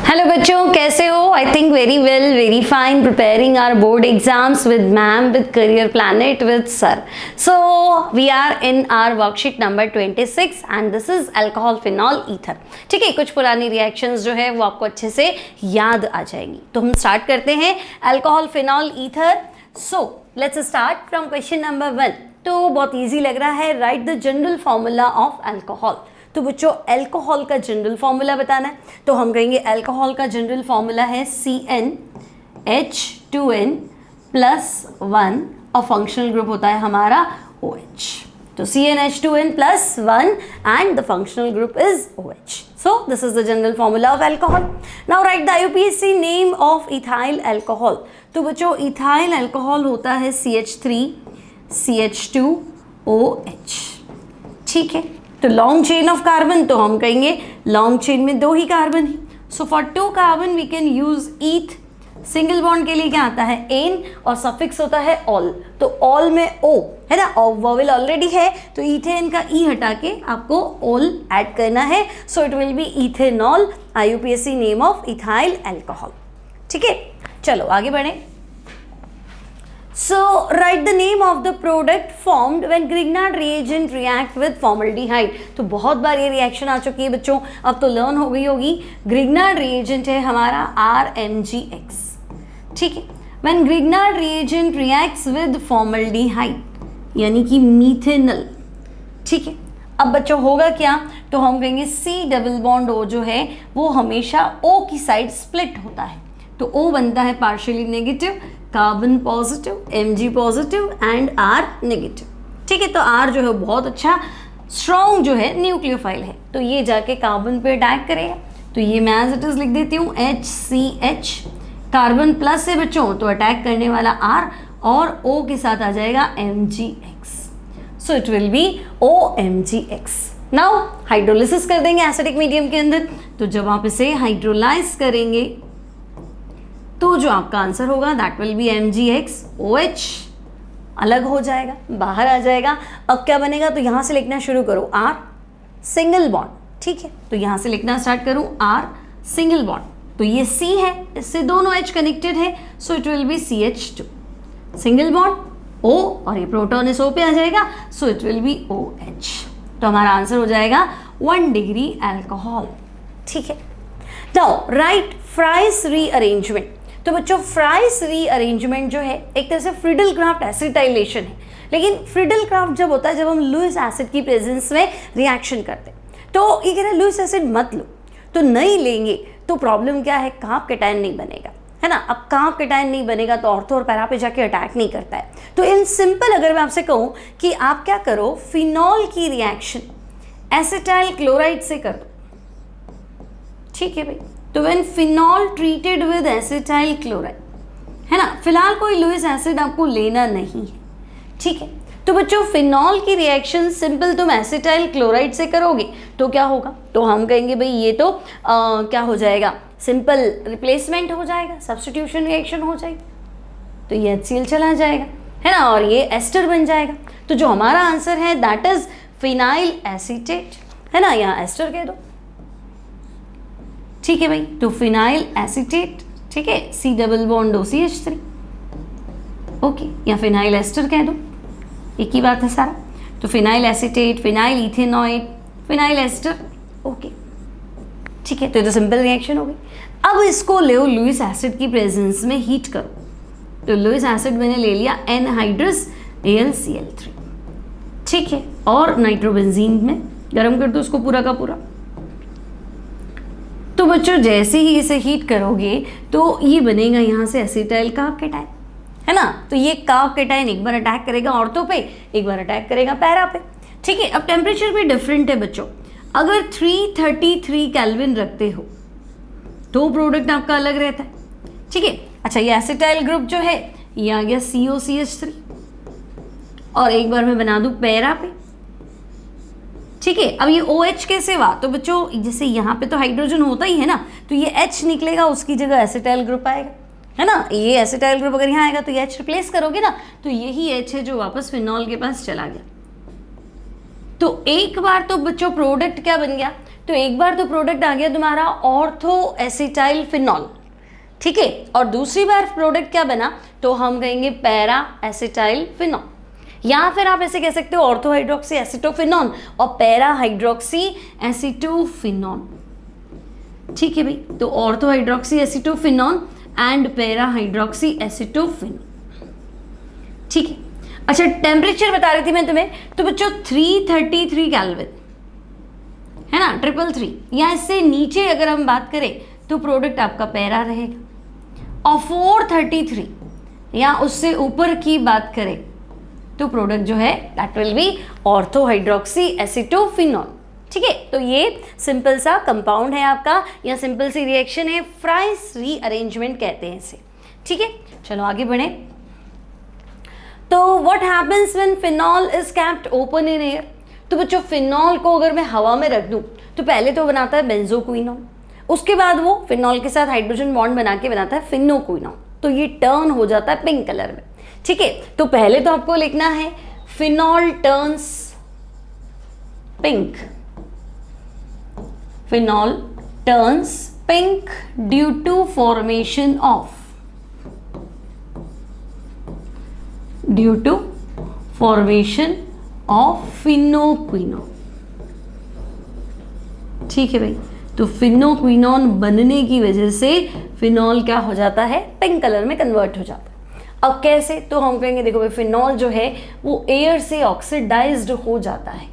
Hello बच्चों, कैसे हो? I think very well, very fine, preparing our board exams with ma'am, with career planet, with sir. So we are in our worksheet number 26 and this is alcohol phenol ether. ठीक है, कुछ पुरानी reactions जो है वो आपको अच्छे से याद आ जाएंगी. तो हम स्टार्ट करते हैं alcohol phenol ether. So let's start from question number 1. तो बहुत ईजी लग रहा है. Right the general formula of alcohol. तो बच्चों अल्कोहल का जनरल फॉर्मूला बताना है. तो हम कहेंगे अल्कोहल का जनरल फॉर्मूला है CnH2n प्लस 1 और फंक्शनल ग्रुप होता है हमारा OH. तो CnH2n plus 1 and the functional group is OH. So this is the general formula of alcohol. Now write the IUPAC name of ethyl alcohol. तो बच्चों ethyl alcohol होता है CH3 CH2OH. ठीक है, तो लॉन्ग चेन ऑफ कार्बन, तो हम कहेंगे लॉन्ग चेन में 2 ही कार्बन ही. So for 2 carbon we can use eth. Single bond के लिए क्या आता है? एन और सफिक्स होता है ऑल. तो ऑल में ओ है ना, और वोवेल ऑलरेडी है तो इथेन का ई हटा के आपको ऑल ऐड करना है. So it will be ethanol. IUPAC name of ethyl alcohol. ठीक है, चलो आगे बढ़े. So write the name of the product formed when Grignard reagent react with formaldehyde. तो बहुत बार ये रिएक्शन आ चुकी है बच्चों, अब तो लर्न हो गई होगी. Grignard reagent है हमारा RMGX. ठीक है, when Grignard reagent reacts with formaldehyde यानी कि मीथेनल. ठीक है, अब बच्चों होगा क्या? तो हम कहेंगे C डबल बॉन्ड O जो है वो हमेशा O की साइड स्प्लिट होता है. तो O बनता है partially negative, carbon positive, Mg positive and R negative. ठीक है, तो R जो है बहुत अच्छा स्ट्रॉन्ग जो है न्यूक्लियोफाइल है, तो ये जाके कार्बन पे अटैक करेगा. तो ये मैं एज इट इज लिख देती हूँ HCH. कार्बन प्लस है बच्चों, तो अटैक करने वाला R और O के साथ आ जाएगा MgX. So it will be OMgX. Now hydrolysis कर देंगे एसिडिक मीडियम के अंदर. तो जब आप इसे हाइड्रोलाइज करेंगे तो जो आपका आंसर होगा that will be MgX. OH अलग हो जाएगा, बाहर आ जाएगा. अब क्या बनेगा? तो यहाँ से लिखना शुरू करो R सिंगल बॉन्ड. ठीक है, तो यहाँ से लिखना स्टार्ट करूँ R सिंगल बॉन्ड. तो ये C है, इससे दोनों H कनेक्टेड है, so it will be CH2 single bond O और ये प्रोटॉन इस O पे आ जाएगा, so it will be OH. तो हमारा आंसर हो जाएगा 1 डिग्री अल्कोहल. ठीक है, नाउ राइट फ्राइस रीअरेंजमेंट. तो बच्चों फ्राइस रीअरेंजमेंट जो है एक तरह से फ्रीडल क्राफ्ट एसिटाइलेशन है. लेकिन फ्रीडल क्राफ्ट जब होता है जब हम लुईस एसिड की प्रेजेंस में रिएक्शन करते हैं. तो ये कह रहा है लुईस एसिड मत लो. तो नहीं लेंगे तो प्रॉब्लम क्या है? कार्ब कैटायन नहीं बनेगा, है ना. अब कार्ब कैटायन नहीं बनेगा तो ऑर्थो और पैरा पे जाके अटैक नहीं करता है. तो इन सिंपल अगर मैं आपसे कहूँ कि आप क्या करो, फिनॉल की रिएक्शन एसिटाइल क्लोराइड से कर दो. ठीक है भाई, तो when phenol treated with acetyl chloride, है ना, फिलहाल कोई लुईस एसिड आपको लेना नहीं है. ठीक है, तो बच्चों फिनॉल की रिएक्शन सिंपल तुम एसिटाइल क्लोराइड से करोगे तो क्या होगा? तो हम कहेंगे भाई ये तो क्या हो जाएगा? सिंपल रिप्लेसमेंट हो जाएगा, सब्स्टिट्यूशन रिएक्शन हो जाएगी. तो ये HCl चला जाएगा, है ना, और ये एस्टर बन जाएगा. तो जो हमारा आंसर है दैट इज फिनाइल एसीटेट, है ना, यहाँ एस्टर कह दो. ठीक है भाई, तो फिनाइल एसीटेट. ठीक है, C double bond OCH3. Okay, या फिनाइल एस्टर कह दो, एक ही बात है सारा. तो phenyl acetate, phenyl ethanoate, phenyl ester. Okay, ठीक है, तो ये तो सिंपल रिएक्शन हो गई. अब इसको ले लुईस एसिड की प्रेजेंस में हीट करो. तो लुईस एसिड मैंने ले लिया N-हाइड्रस AlCl3. ठीक है, और नाइट्रोबेंजीन में गर्म कर दो उसको पूरा का पूरा. तो बच्चों जैसे ही इसे हीट करोगे तो ये बनेगा यहाँ से एसिटाइल कार्ब कैटायन, है ना. तो ये कार्ब कैटायन एक बार अटैक करेगा ऑर्थो पे, एक बार अटैक करेगा पैरा पे. ठीक है, अब टेम्परेचर भी डिफरेंट है बच्चों. अगर 333 केल्विन रखते हो तो प्रोडक्ट आपका अलग रहता है. ठीक है, अच्छा ये एसिटाइल ग्रुप जो है ये आ गया COCH3 और एक बार मैं बना दूं पैरा पे. ठीक है, अब ये OH कैसे हुआ? तो बच्चों जैसे यहाँ पे तो हाइड्रोजन होता ही है ना, तो ये H निकलेगा, उसकी जगह एसिटाइल ग्रुप आएगा, है ना. ये एसिटाइल ग्रुप अगर यहाँ आएगा तो ये H रिप्लेस करोगे ना, तो यही H है जो वापस फिनॉल के पास चला गया. तो एक बार तो बच्चों प्रोडक्ट क्या बन गया? तो एक बार तो प्रोडक्ट आ गया तुम्हारा ऑर्थो एसिटाइल फिनॉल, ठीक है, और दूसरी बार प्रोडक्ट क्या बना तो हम कहेंगे पैरा एसिटाइल फिनॉल, या फिर आप ऐसे कह सकते हो ऑर्थो हाइड्रोक्सी एसिटोफिनॉन और पैरा हाइड्रोक्सी एसिटोफिनॉन, ठीक है भाई। तो ortho hydroxy acetophenone and para hydroxy acetophenone, ठीक है। अच्छा, टेम्परेचर बता रही थी मैं तुम्हें, तो बच्चों 333 केल्विन है ना, 333, या इससे नीचे अगर हम बात करें तो प्रोडक्ट आपका पैरा रहेगा, और 433 या उससे ऊपर की बात करें तो प्रोडक्ट जो है that will be ortho hydroxy acetophenol, ठीक है। तो ये सिंपल सा कंपाउंड है आपका, या सिंपल सी रिएक्शन है, फ्राइस रीअरेंजमेंट कहते हैं इसे, ठीक है। चलो आगे बढ़े। तो what happens when phenol is kept open in air, तो बच्चों फिनॉल को अगर मैं हवा में रख दूं तो पहले तो बनाता है बेंजोक्विनोन, उसके बाद वो फिनॉल के साथ हाइड्रोजन बॉन्ड बना के बनाता है फिनोक्विनोन, तो ये टर्न हो जाता है पिंक कलर में, ठीक है। तो पहले तो आपको लिखना है phenol turns pink, phenol turns pink due to formation of phenoquinone, ठीक है भाई। तो फिनोक्विनोन बनने की वजह से फिनॉल क्या हो जाता है, पिंक कलर में कन्वर्ट हो जाता है। अब कैसे, तो हम कहेंगे देखो भाई फिनॉल जो है वो एयर से ऑक्सीडाइज्ड हो जाता है,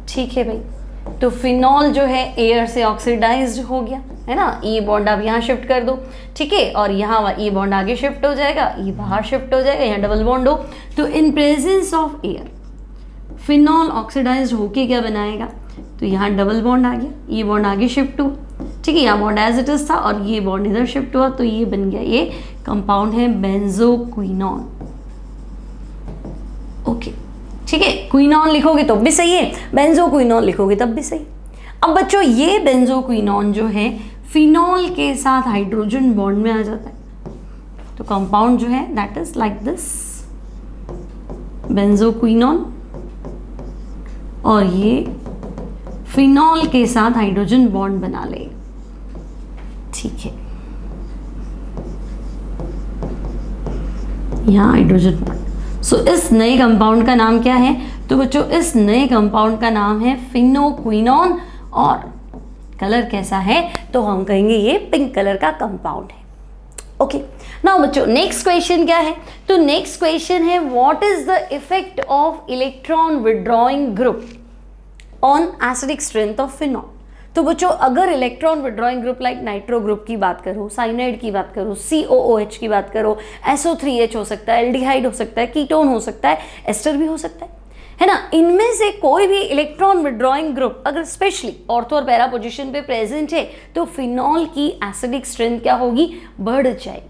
ठीक है भाई। तो फिनॉल जो है एयर से ऑक्सीडाइज्ड हो गया है ना, ई बॉन्ड आप यहाँ शिफ्ट कर दो, ठीक है, और यहाँ ई बॉन्ड आगे शिफ्ट हो जाएगा, ई बाहर शिफ्ट हो जाएगा, यहाँ डबल बॉन्ड हो, तो in presence of air phenol oxidized होके क्या बनाएगा, तो यहाँ डबल बॉन्ड आ गया, ये बॉन्ड आगे शिफ्ट हुआ, ठीक है, यहाँ बॉन्ड एज इट इज था और ये बॉन्ड इधर शिफ्ट हुआ, तो ये बन गया, ये कंपाउंड है बेंजोक्विनोन, ओके, ठीक है। क्विनॉन लिखोगे तो भी सही है, बेंजोक्विनोन लिखोगे तब भी सही। अब बच्चों ये बेंजोक्विनोन जो है फिनॉल के साथ हाइड्रोजन बॉन्ड में आ जाता है, तो कंपाउंड जो है that is like this benzoquinone, और ये फिनॉल के साथ हाइड्रोजन बॉन्ड बना ले, ठीक है, यहाँ हाइड्रोजन बॉन्ड। सो इस नए कंपाउंड का नाम क्या है, तो बच्चों इस नए कंपाउंड का नाम है फिनोक्विनोन, और कलर कैसा है, तो हम कहेंगे ये पिंक कलर का कंपाउंड है, ओके। नाउ बच्चों नेक्स्ट क्वेश्चन क्या है, तो नेक्स्ट क्वेश्चन है what is the effect of electron withdrawing group on acidic strength of phenol. तो बच्चों अगर electron withdrawing group like nitro group की बात करो, साइनाइड की बात करो, COOH की बात करो, SO3H हो सकता है, एल्डिहाइड हो सकता है, कीटोन हो सकता है, एस्टर भी हो सकता है ना, इनमें से कोई भी इलेक्ट्रॉन विड्रॉइंग ग्रुप अगर स्पेशली ऑर्थो और पैरा पोजीशन पे प्रेजेंट है तो फिनॉल की एसिडिक स्ट्रेंथ क्या होगी, बढ़ जाएगी,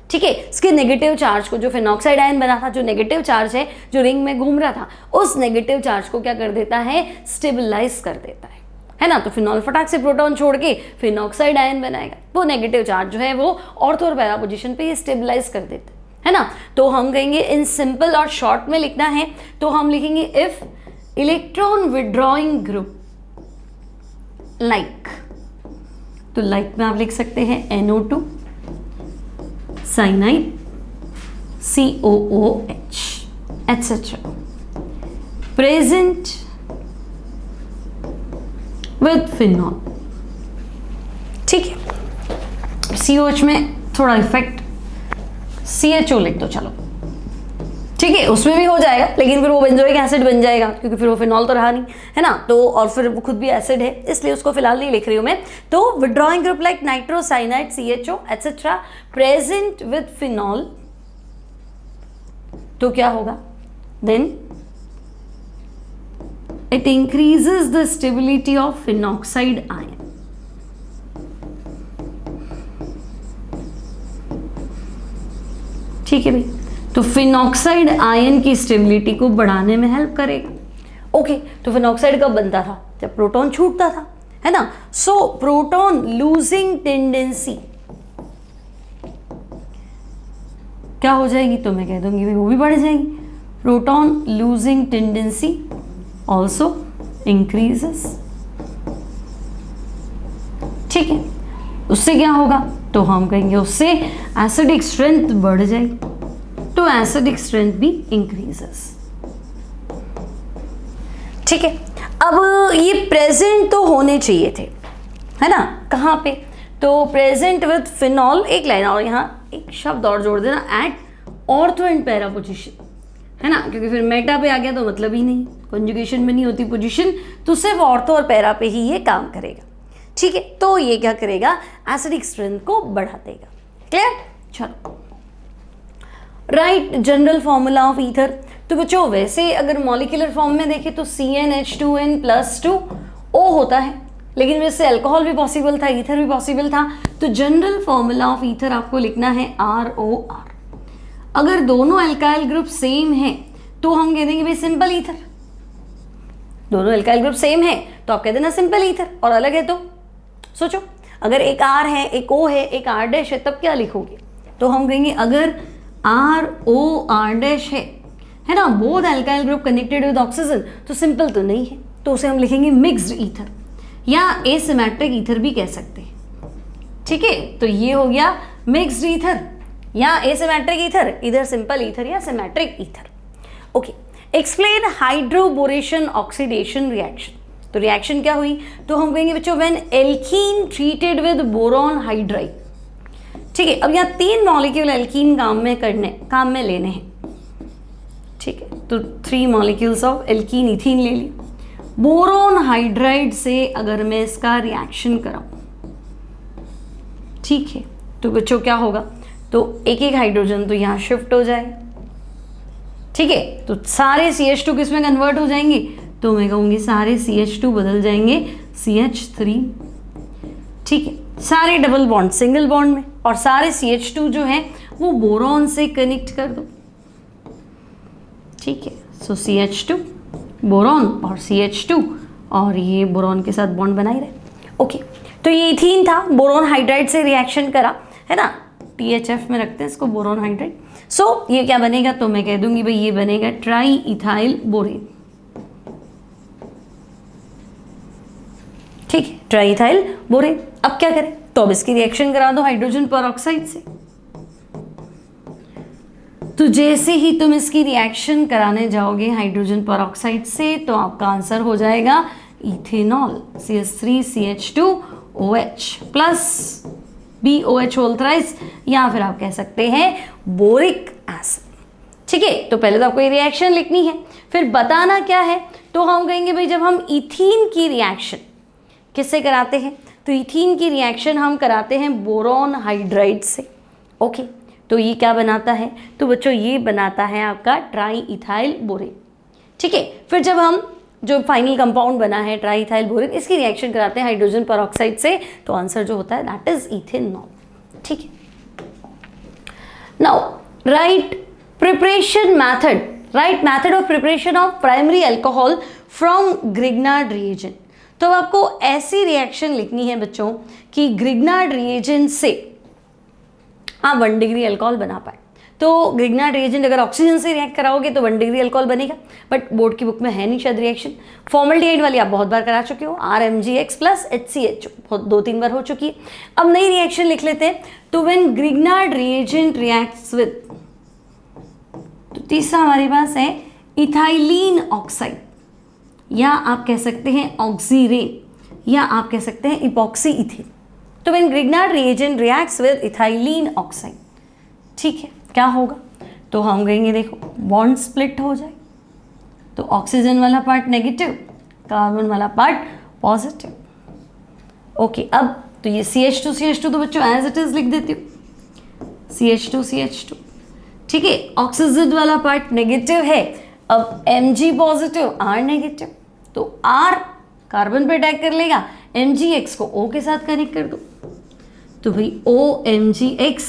ठीक है। इसके नेगेटिव चार्ज को, जो फिनॉक्साइड आयन बना था, जो नेगेटिव चार्ज है जो रिंग में घूम रहा था, उस नेगेटिव चार्ज को क्या कर देता है, स्टेबलाइज कर देता है ना। तो फिनॉल फटाक से प्रोटॉन छोड़ के फिनॉक्साइड आयन बनाएगा, वो नेगेटिव चार्ज जो है वो ऑर्थो और पैरा पोजीशन पे ये स्टेबलाइज कर देता है ना। तो हम कहेंगे इन सिंपल और शॉर्ट में लिखना है तो हम लिखेंगे if electron withdrawing group like, तो लाइक में आप लिख सकते हैं NO2 cyanide COOH etc present with phenol, ठीक है। COH में थोड़ा इफेक्ट CHO लिख दो, चलो ठीक है, उसमें भी हो जाएगा, लेकिन फिर वो बेंजोइक एसिड बन जाएगा क्योंकि फिर वो फिनॉल तो रहा नहीं है ना, तो और फिर वो खुद भी एसिड है, इसलिए उसको फिलहाल नहीं लिख रही हूं मैं। तो withdrawing group like nitro cyanide CHO etcetera present with phenol, तो क्या होगा, then it increases the stability of phenoxide ion, ठीक है भाई। तो फिनॉक्साइड आयन की स्टेबिलिटी को बढ़ाने में हेल्प करेगा, ओके। तो फिनॉक्साइड कब बनता था, जब प्रोटॉन छूटता था, है ना। सो प्रोटॉन लूजिंग टेंडेंसी क्या हो जाएगी, तो मैं कह दूंगी भाई वो भी बढ़ जाएगी। Proton losing tendency also increases ठीक है, उससे क्या होगा, तो हम कहेंगे उससे एसिडिक स्ट्रेंथ बढ़ जाएगी, तो एसिडिक स्ट्रेंथ भी इंक्रीजेस। ठीक है, अब ये प्रेजेंट तो होने चाहिए थे, है ना, कहाँ पे, तो प्रेजेंट विद फिनॉल, एक लाइन और यहाँ एक शब्द और जोड़ देना, at ortho and para position, है ना, क्योंकि फिर मेटा पे आ गया तो मतलब ही नहीं, कंजुगेशन में नहीं होती पोजीशन, तो सिर्फ ऑर्थो और पैरा पे ही ये काम करेगा। ठीक है, तो ये क्या करेगा, एसिडिक स्ट्रेंथ को बढ़ा देगा। क्लियर, चलो right general formula of ether. तो बच्चों वैसे अगर मॉलिक्यूलर फॉर्म में देखें तो CnH2n+2O होता है, लेकिन वैसे अल्कोहल भी पॉसिबल था, ईथर भी पॉसिबल था, तो जनरल फॉर्मूला ऑफ ईथर आपको लिखना है ROR। अगर दोनों अल्काइल ग्रुप सेम है तो हम कह देंगे भाई सिंपल ईथर, दोनों अल्काइल ग्रुप सेम है तो आप कह देना सिंपल ईथर, और अलग है तो सोचो, अगर एक R है, एक O है, एक R' है, तब क्या लिखोगे, तो हम कहेंगे अगर ROR' है ना, both alkyl group connected with oxygen, तो सिंपल तो नहीं है, तो उसे हम लिखेंगे मिक्स्ड ईथर या एसिमेट्रिक ईथर भी कह सकते हैं। ठीक है, तो ये हो गया मिक्स्ड ईथर या एसिमेट्रिक ईथर, इधर सिंपल ईथर या symmetric ether. Okay, explain hydroboration oxidation reaction. तो रिएक्शन क्या हुई, तो हम कहेंगे बच्चों when alkene treated with boron hydride. ठीक है, अब यहाँ 3 मॉलिक्यूल एल्कीन काम में लेने हैं। ठीक है, तो 3 मॉलिक्यूल्स ऑफ एल्कीन इथीन ले लिया, बोरॉन हाइड्राइड से अगर मैं इसका रिएक्शन कराऊं, ठीक है, तो बच्चों क्या होगा, तो एक एक हाइड्रोजन तो यहाँ शिफ्ट हो जाएगा। ठीक है, तो सारे CH2 किस में कन्वर्ट हो जाएंगे, तो मैं कहूँगी सारे CH2 बदल जाएंगे CH3। ठीक है, सारे डबल बॉन्ड सिंगल बॉन्ड में, और सारे CH2 जो है वो बोरॉन से कनेक्ट कर दो। ठीक है, सो CH2 बोरॉन और CH2, और ये बोरॉन के साथ बॉन्ड बना ही रहे। ओके, तो ये इथीन था, बोरॉन हाइड्राइड से रिएक्शन करा, है ना, THF में रखते हैं इसको, बोरॉन हाइड्राइड। सो ये क्या बनेगा, तो मैं कह दूंगी भाई ये बनेगा ट्राई इथाइल बोरेन। ठीक है, ट्राई इथाइल बोरेन। अब क्या करें, तो अब इसकी रिएक्शन करा दो हाइड्रोजन पेरोक्साइड से। तो जैसे ही तुम इसकी रिएक्शन कराने जाओगे हाइड्रोजन पेरोक्साइड से, तो आपका आंसर हो जाएगा ethanol, CH3CH2OH plus BOH whole thrice, या फिर आप कह सकते हैं बोरिक एसिड। ठीक है, तो पहले तो आपको ये रिएक्शन लिखनी है, फिर बताना क्या है, तो हम कहेंगे भाई जब हम इथीन की रिएक्शन किससे कराते हैं, तो इथीन की रिएक्शन हम कराते हैं बोरॉन हाइड्राइड से। ओके, तो ये क्या बनाता है, तो बच्चों ये बनाता है आपका ट्राई इथाइल बोरेन। ठीक है, फिर जब हम जो फाइनल कंपाउंड बना है ट्राई इथाइल बोरेन, इसकी रिएक्शन कराते हैं हाइड्रोजन पेरोक्साइड से, तो आंसर जो होता है दैट इज इथेनॉल। ठीक है, now right preparation method, right method of preparation of primary alcohol from Grignard reagent. तो आपको ऐसी रिएक्शन लिखनी है बच्चों कि ग्रिग्नार्ड रिएजेंट से आप 1 डिग्री अल्कोहल बना पाए। तो ग्रिग्नार्ड रिएजेंट अगर ऑक्सीजन से रिएक्ट कराओगे तो 1 डिग्री अल्कोहल बनेगा, बट बोर्ड की बुक में है नहीं शायद रिएक्शन। फॉर्मल्डिहाइड वाली आप बहुत बार करा चुके हो, RMgX प्लस HCH, बहुत 2-3 बार हो चुकी है। अब नई रिएक्शन लिख लेते हैं, तो when Grignard reagent reacts with, तो तीसरा हमारे पास है इथाइलीन ऑक्साइड, या आप कह सकते हैं ऑक्सीरेन, या आप कह सकते हैं इपॉक्सी इथेन। तो when Grignard reagent reacts with ethylene oxide, ठीक है, क्या होगा, तो हम कहेंगे देखो बॉन्ड स्प्लिट हो जाए, तो ऑक्सीजन वाला पार्ट नेगेटिव, कार्बन वाला पार्ट पॉजिटिव। ओके, अब तो ये CH2 तो बच्चों एज इट इज लिख देती हूँ, CH2 ठीक है, ऑक्सीजन वाला पार्ट नेगेटिव है, अब Mg पॉजिटिव R नेगेटिव, तो R कार्बन पे अटैक कर लेगा, MgX को O के साथ कनेक्ट कर दो, तो भाई OMgX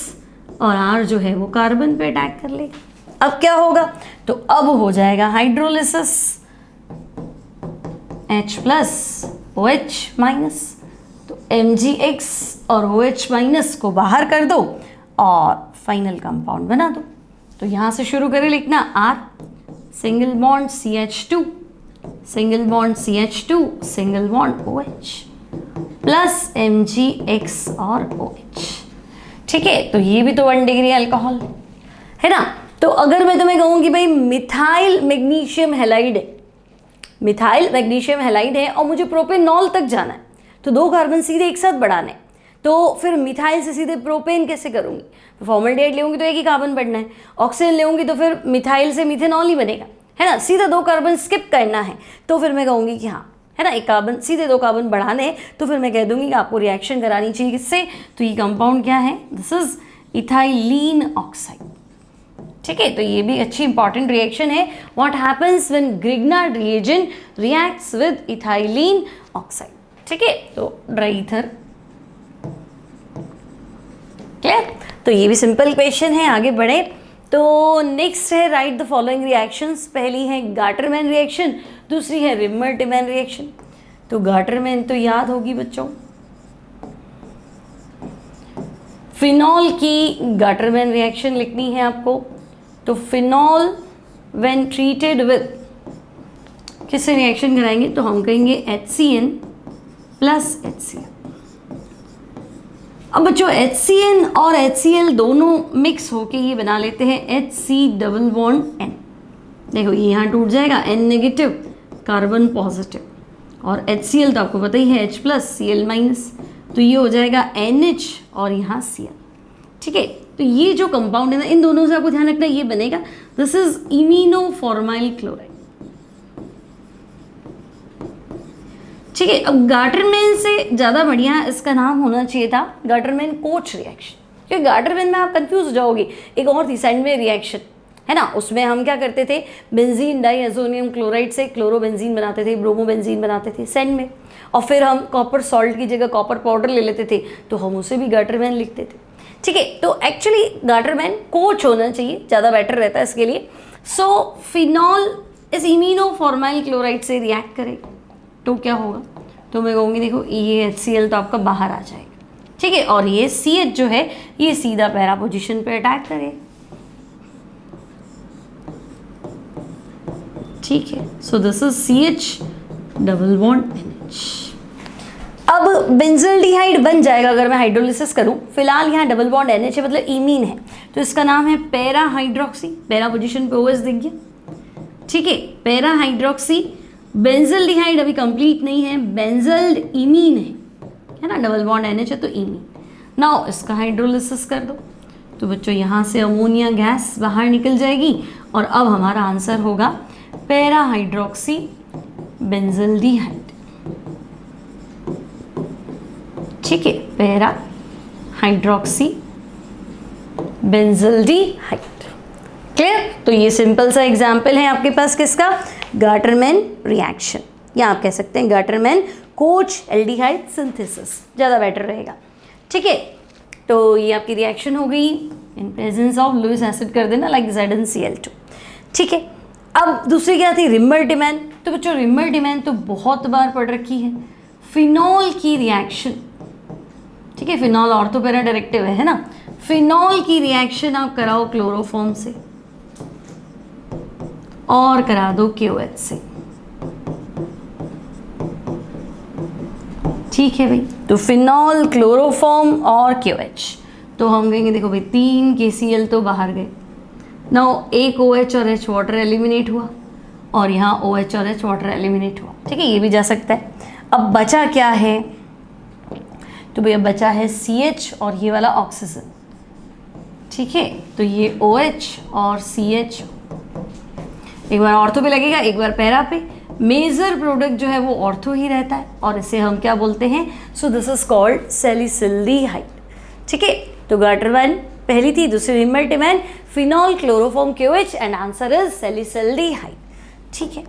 और R जो है वो कार्बन पे अटैक कर लेगा। अब क्या होगा, तो अब हो जाएगा hydrolysis, H plus OH minus, तो MgX और OH माइनस को बाहर कर दो और फाइनल कंपाउंड बना दो। तो यहाँ से शुरू करें लिखना R, single bond CH2, single bond CH2, single bond OH, plus MgX और OH। ठीक है, तो ये भी तो 1 डिग्री अल्कोहल है ना। तो अगर मैं तुम्हें कहूँ कि भाई मिथाइल मैग्नीशियम हैलाइड है, मिथाइल मैग्नीशियम हैलाइड है और मुझे प्रोपेनॉल तक जाना है, तो 2 कार्बन सीधे एक साथ बढ़ाने, तो फिर मिथाइल से सीधे प्रोपेन कैसे करूँगी? फॉर्मल्डिहाइड लेंगी तो एक ही कार्बन बढ़ना है, ऑक्सीजन लेंगी तो फिर मिथाइल से मिथेनॉल ही बनेगा, है ना। सीधा 2 कार्बन स्किप करना है, तो फिर मैं कहूँगी कि हाँ, है ना, एक कार्बन सीधे 2 कार्बन बढ़ाने हैं, तो फिर मैं कह दूँगी कि आपको रिएक्शन करानी चाहिए किससे? तो ये कंपाउंड क्या है? This is ethylene oxide. ठीक है, तो ये भी अच्छी इंपॉर्टेंट रिएक्शन है। What happens when Grignard reagent reacts with ethylene oxide. ठीक है, तो ड्राई ईथर। क्लियर? तो ये भी सिंपल क्वेश्चन है, आगे बढ़े। तो नेक्स्ट है राइट द फॉलोइंग रिएक्शंस। पहली है गाटरमैन रिएक्शन, दूसरी है रिमर-टिमैन रिएक्शन। तो गाटरमैन तो याद होगी बच्चों, फिनॉल की गाटरमैन रिएक्शन लिखनी है आपको। तो फिनॉल व्हेन ट्रीटेड विद, किससे रिएक्शन कराएंगे? तो हम कहेंगे HCN प्लस HCl। अब बच्चों HCN और HCl दोनों मिक्स होके ये बना लेते हैं HC+N। देखो ये यहाँ टूट जाएगा, N नेगेटिव कार्बन पॉजिटिव, और HCl तो आपको पता ही है H प्लस Cl माइनस, तो ये हो जाएगा NH और यहाँ Cl। ठीक है, तो ये जो कंपाउंड है ना, इन दोनों से आपको ध्यान रखना, ये बनेगा, दिस इज इमिनोफॉर्माइल क्लोराइड। ठीक है, अब गाटरमैन से ज़्यादा बढ़िया इसका नाम होना चाहिए था गाटरमैन कोच रिएक्शन, क्योंकि गाटरमैन में आप कंफ्यूज हो जाओगे। एक और थी सैंडवे रिएक्शन, है ना, उसमें हम क्या करते थे? बेंजीन डाइएजोनियम क्लोराइड से क्लोरोबेंजीन बनाते थे, ब्रोमोबेंजीन बनाते थे सैंड में, और फिर हम कॉपर सॉल्ट की जगह कॉपर पाउडर ले लेते थे, तो हम उसे भी गाटरमैन लिखते थे। ठीक है, तो एक्चुअली गाटरमैन कोच होना चाहिए, ज़्यादा बेटर रहता है इसके लिए। सो फिनॉल इस इमिनोफॉर्माइल क्लोराइड से रिएक्ट करेगा, तो क्या होगा? तो मैं कहूँगी देखो ये HCl तो आपका बाहर आ जाएगा। ठीक है, और ये CH जो है ये सीधा पैरा पोजीशन पे अटैक करेगा। ठीक है, सो दिस इज CH+NH। अब बेंजल्डिहाइड बन जाएगा अगर मैं हाइड्रोलिसिस करूं। फिलहाल यहाँ डबल बॉन्ड NH है, मतलब इमीन है, तो इसका नाम है पैरा हाइड्रोक्सी। पैरा पोजीशन पे OH दिख गया। ठीक है, पैरा हाइड्रोक्सी। बेंजल्डिहाइड अभी कंप्लीट नहीं है, बेंजल्ड इमीन है ना, डबल बॉन्ड NH है तो इमीन। नाउ इसका हाइड्रोलिसिस कर दो, तो बच्चों यहाँ से अमोनिया गैस बाहर निकल जाएगी, और अब हमारा आंसर होगा पैरा हाइड्रोक्सी बेंजल्डिहाइड। ठीक है, पैरा हाइड्रोक्सी बेंजल्डिहाइड। क्लियर? तो ये सिंपल सा एग्जाम्पल है आपके पास किसका? गाटरमैन रिएक्शन, या आप कह सकते हैं गाटरमैन कोच एल्डिहाइड सिंथेसिस, ज़्यादा बेटर रहेगा। ठीक है, तो ये आपकी रिएक्शन हो गई इन प्रेजेंस ऑफ लुइस एसिड, कर देना लाइक ZnCl2। ठीक है, अब दूसरी क्या थी? रिमर-टिमैन। तो बच्चों रिमर-टिमैन तो बहुत बार पढ़ रखी है, फिनॉल की रिएक्शन। ठीक है, फिनॉल ऑर्थो पैरा डायरेक्टिव है ना, फिनॉल की रिएक्शन आप कराओ क्लोरोफॉर्म से और करा दो KOH से। ठीक है भाई, तो फिनॉल, क्लोरोफॉर्म और KOH, तो हम कहेंगे देखो भाई 3 KCl तो बाहर गए, नाउ एक OH और H वाटर एलिमिनेट हुआ, और यहाँ OH और H वाटर एलिमिनेट हुआ। ठीक है, ये भी जा सकता है। अब बचा क्या है? तो भैया बचा है CH और ये वाला ऑक्सीजन। ठीक है, तो ये OH और CH, एक बार ऑर्थो पे लगेगा, एक बार पैरा पे। मेजर प्रोडक्ट जो है वो ऑर्थो ही रहता है, और इसे हम क्या बोलते हैं? So this is called salicylaldehyde. ठीक है, तो गाटरमैन पहली थी, दूसरी Reimer Tiemann, phenol, chloroform, KOH, and answer is salicylaldehyde. ठीक है,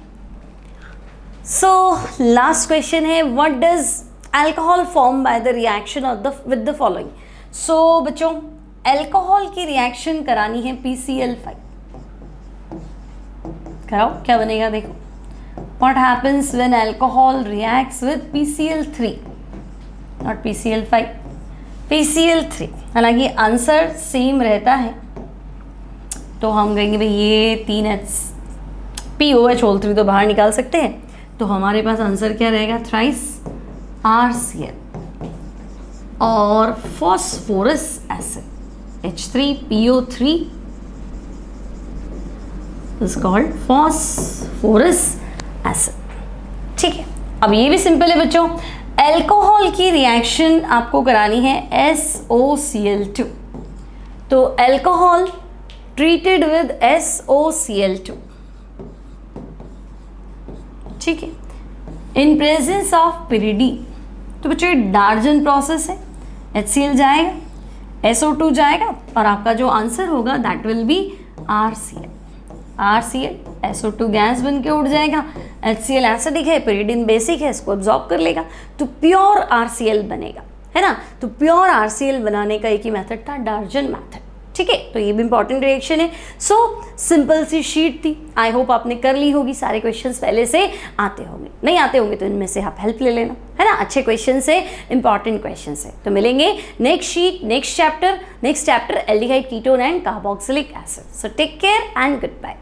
सो लास्ट क्वेश्चन है, what does alcohol form by the reaction of the with the following. So बच्चों अल्कोहल की रिएक्शन करानी है PCl5, कराओ, क्या बनेगा देखो। What happens when alcohol reacts with PCl3, not PCl5, PCl3। हालांकि आंसर सेम रहता है, तो हम कहेंगे भाई ये 3H POH होल 3 तो बाहर निकाल सकते हैं, तो हमारे पास आंसर क्या रहेगा? Thrice RCl। और phosphorous acid H3PO3 is called phosphorous acid. ठीक है, अब ये भी सिंपल है बच्चों, एल्कोहल की रिएक्शन आपको करानी है SOCl2, तो एल्कोहल ट्रीटेड विद SOCl2, ठीक है, इन प्रेजेंस ऑफ pyridine। तो बच्चों डार्जन प्रोसेस है, HCl जाएगा, SO2 जाएगा और आपका जो आंसर होगा that will be RCl, SO2 gas बन के उड़ जाएगा, HCl एसिडिक है, pyridine बेसिक है, इसको एब्जॉर्ब कर लेगा, तो प्योर RCl बनेगा, है ना। तो प्योर RCl बनाने का एक ही मेथड था, डार्जन मेथड। ठीक है, तो ये भी इंपॉर्टेंट रिएक्शन है। सो सिंपल सी शीट थी, आई होप आपने कर ली होगी, सारे क्वेश्चंस पहले से आते होंगे, नहीं आते होंगे तो इनमें से आप हेल्प ले लेना, है ना। अच्छे क्वेश्चन से, इंपॉर्टेंट क्वेश्चन से। तो मिलेंगे next sheet, next chapter aldehyde ketone and carboxylic acid. So take care and good bye.